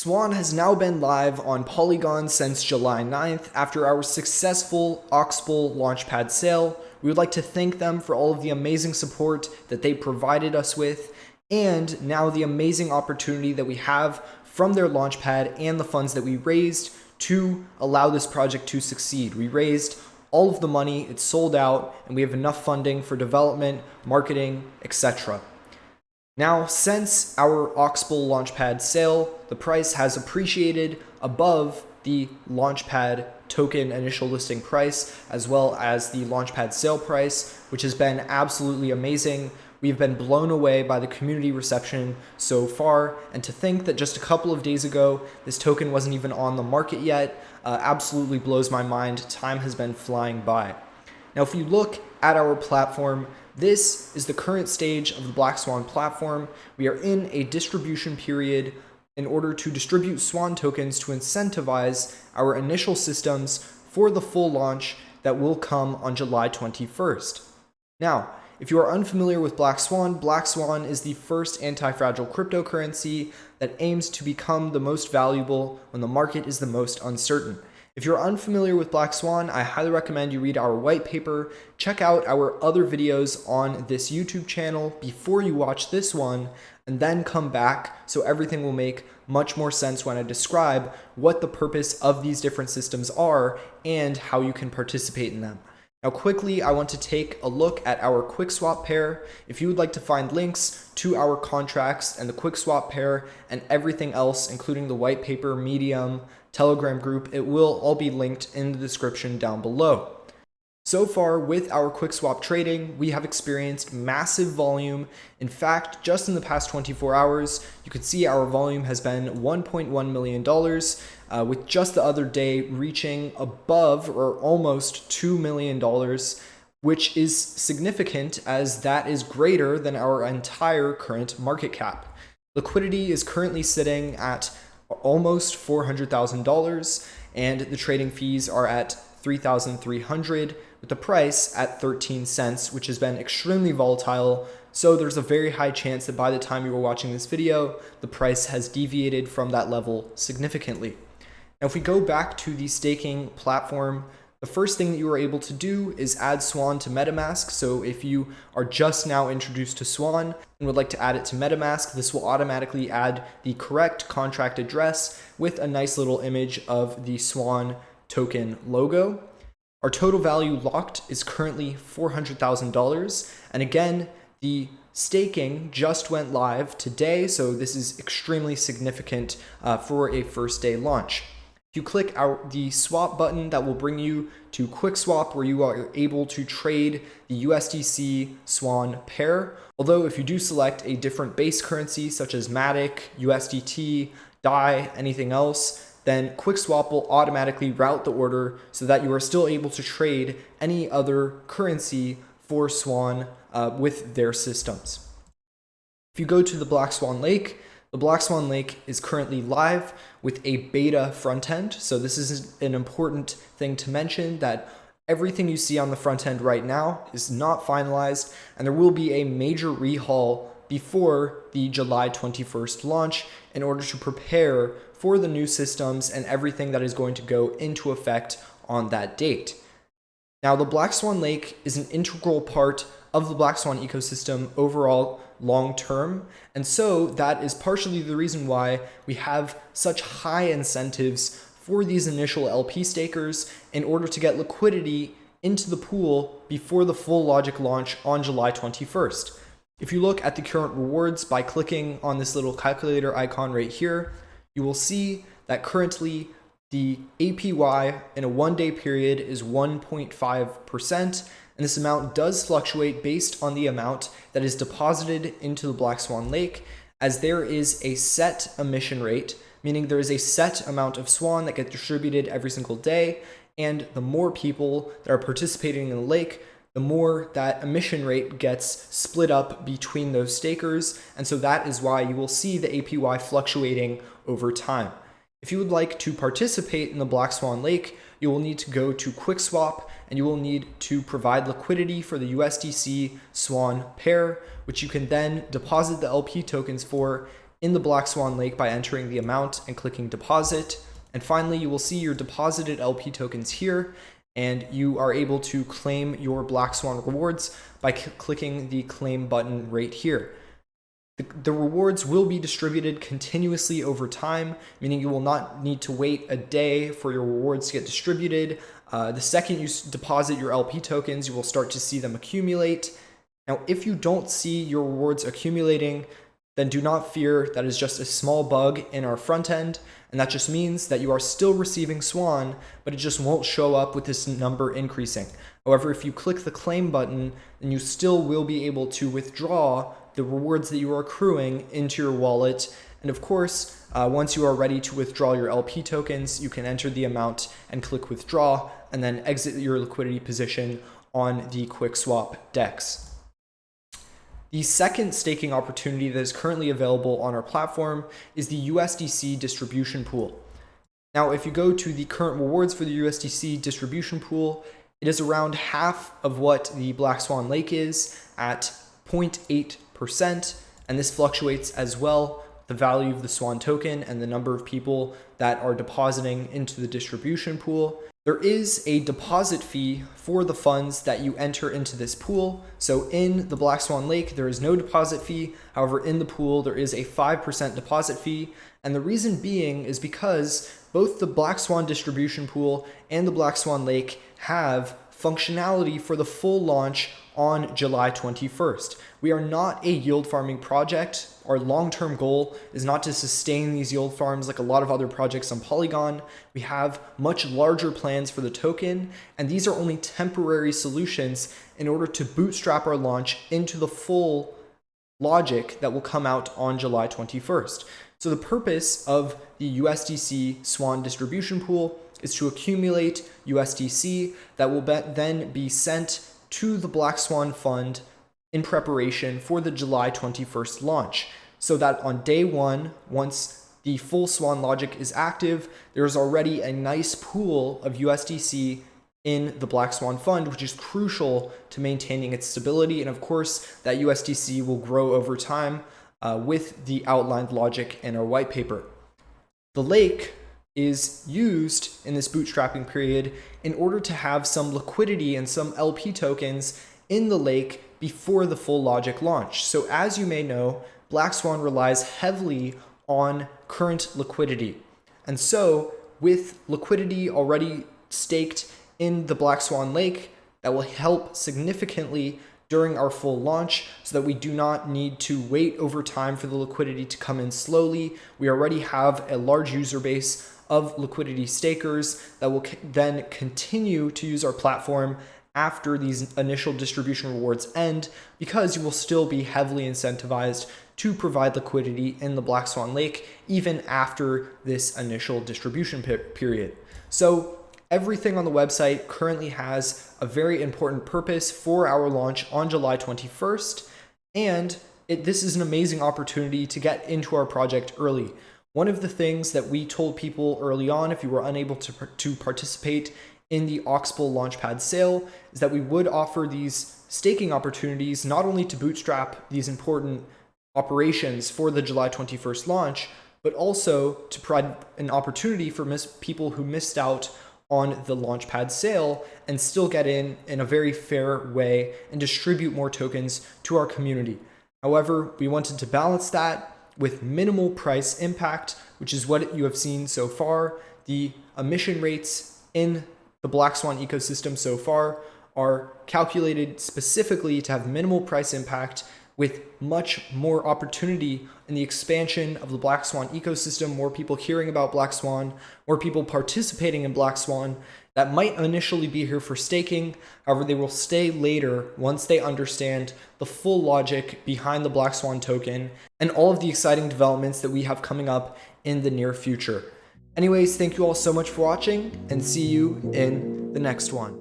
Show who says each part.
Speaker 1: SWAN has now been live on Polygon since July 9th after our successful Oxbow Launchpad sale. We would like to thank them for all of the amazing support that they provided us with, and now the amazing opportunity that we have from their Launchpad and the funds that we raised to allow this project to succeed. We raised all of the money, it's sold out, and we have enough funding for development, marketing, etc. Now, since our Oxbow Launchpad sale, the price has appreciated above the Launchpad token initial listing price, as well as the Launchpad sale price, which has been absolutely amazing. We've been blown away by the community reception so far, and to think that just a couple of days ago, this token wasn't even on the market yet, absolutely blows my mind. Time has been flying by. Now, if you look at our platform, this is the current stage of the Blackswan platform. We are in a distribution period in order to distribute SWAN tokens to incentivize our initial systems for the full launch that will come on July 21st. Now, if you are unfamiliar with Blackswan, Blackswan is the first anti-fragile cryptocurrency that aims to become the most valuable when the market is the most uncertain. If you're unfamiliar with Blackswan, I highly recommend you read our white paper, check out our other videos on this YouTube channel before you watch this one, and then come back so everything will make much more sense when I describe what the purpose of these different systems are and how you can participate in them. Now quickly, I want to take a look at our QuickSwap pair. If you would like to find links to our contracts and the QuickSwap pair and everything else, including the white paper, Medium, Telegram group, it will all be linked in the description down below. So far with our QuickSwap trading, we have experienced massive volume. In fact, just in the past 24 hours, you can see our volume has been $1.1 million, with just the other day reaching above or almost $2 million, which is significant as that is greater than our entire current market cap. Liquidity is currently sitting at almost $400,000, and the trading fees are at $3,300, with the price at 13 cents, which has been extremely volatile. So there's a very high chance that by the time you are watching this video, the price has deviated from that level significantly. Now, if we go back to the staking platform, the first thing that you are able to do is add SWAN to MetaMask. So if you are just now introduced to SWAN and would like to add it to MetaMask, this will automatically add the correct contract address with a nice little image of the SWAN token logo. Our total value locked is currently $400,000. And again, the staking just went live today, so this is extremely significant for a first day launch. If you click the swap button, that will bring you to QuickSwap, where you are able to trade the USDC SWAN pair. Although if you do select a different base currency such as Matic, USDT, DAI, anything else, then QuickSwap will automatically route the order so that you are still able to trade any other currency for SWAN with their systems. If you go to the Blackswan Lake, the Blackswan Lake is currently live with a beta front end. So this is an important thing to mention, that everything you see on the front end right now is not finalized, and there will be a major rehaul before the July 21st launch in order to prepare for the new systems and everything that is going to go into effect on that date. Now, the Blackswan Lake is an integral part of the Blackswan ecosystem overall long term, and so that is partially the reason why we have such high incentives for these initial LP stakers in order to get liquidity into the pool before the full logic launch on July 21st. If you look at the current rewards by clicking on this little calculator icon right here, you will see that currently the APY in a one-day period is 1.5%, and this amount does fluctuate based on the amount that is deposited into the Blackswan Lake, as there is a set emission rate, meaning there is a set amount of SWAN that get distributed every single day, and the more people that are participating in the lake, the more that emission rate gets split up between those stakers, and so that is why you will see the APY fluctuating over time. If you would like to participate in the Blackswan Lake, you will need to go to QuickSwap, and you will need to provide liquidity for the USDC SWAN pair, which you can then deposit the LP tokens for in the Blackswan Lake by entering the amount and clicking deposit. And finally, you will see your deposited LP tokens here, and you are able to claim your Blackswan rewards by clicking the claim button right here. The rewards will be distributed continuously over time, meaning you will not need to wait a day for your rewards to get distributed. The second you deposit your LP tokens, you will start to see them accumulate. Now, if you don't see your rewards accumulating, then do not fear. That is just a small bug in our front end, and that just means that you are still receiving SWAN, but it just won't show up with this number increasing. However, if you click the claim button, then you still will be able to withdraw the rewards that you are accruing into your wallet. And of course, once you are ready to withdraw your LP tokens, you can enter the amount and click withdraw, and then exit your liquidity position on the QuickSwap DEX. The second staking opportunity that is currently available on our platform is the USDC distribution pool. Now, if you go to the current rewards for the USDC distribution pool, it is around half of what the Blackswan Lake is at 0.8%, and this fluctuates as well, the value of the SWAN token and the number of people that are depositing into the distribution pool. There is a deposit fee for the funds that you enter into this pool. So in the Blackswan Lake, there is no deposit fee. However, in the pool, there is a 5% deposit fee. And the reason being is because both the Blackswan distribution pool and the Blackswan Lake have functionality for the full launch on July 21st. We are not a yield farming project. Our long-term goal is not to sustain these yield farms like a lot of other projects on Polygon. We have much larger plans for the token, and these are only temporary solutions in order to bootstrap our launch into the full logic that will come out on July 21st. So the purpose of the USDC SWAN distribution pool is to accumulate USDC that will then be sent to the Blackswan fund in preparation for the July 21st launch, so that on day one, once the full SWAN logic is active, there's already a nice pool of USDC in the Blackswan fund, which is crucial to maintaining its stability. And of course, that USDC will grow over time with the outlined logic in our white paper. The lake is used in this bootstrapping period in order to have some liquidity and some LP tokens in the lake before the full logic launch. So as you may know, Blackswan relies heavily on current liquidity. And so with liquidity already staked in the Blackswan Lake, that will help significantly during our full launch so that we do not need to wait over time for the liquidity to come in slowly. We already have a large user base of liquidity stakers that will then continue to use our platform after these initial distribution rewards end, because you will still be heavily incentivized to provide liquidity in the Blackswan Lake even after this initial distribution period. So everything on the website currently has a very important purpose for our launch on July 21st, and this is an amazing opportunity to get into our project early. One of the things that we told people early on, if you were unable to participate in the Oxbow Launchpad sale, is that we would offer these staking opportunities not only to bootstrap these important operations for the July 21st launch, but also to provide an opportunity for people who missed out on the Launchpad sale and still get in a very fair way and distribute more tokens to our community. However, we wanted to balance that with minimal price impact, which is what you have seen so far. The emission rates in the Blackswan ecosystem so far are calculated specifically to have minimal price impact, with much more opportunity in the expansion of the Blackswan ecosystem, more people hearing about Blackswan, more people participating in Blackswan that might initially be here for staking. However, they will stay later once they understand the full logic behind the Blackswan token and all of the exciting developments that we have coming up in the near future. Anyways, thank you all so much for watching, and see you in the next one.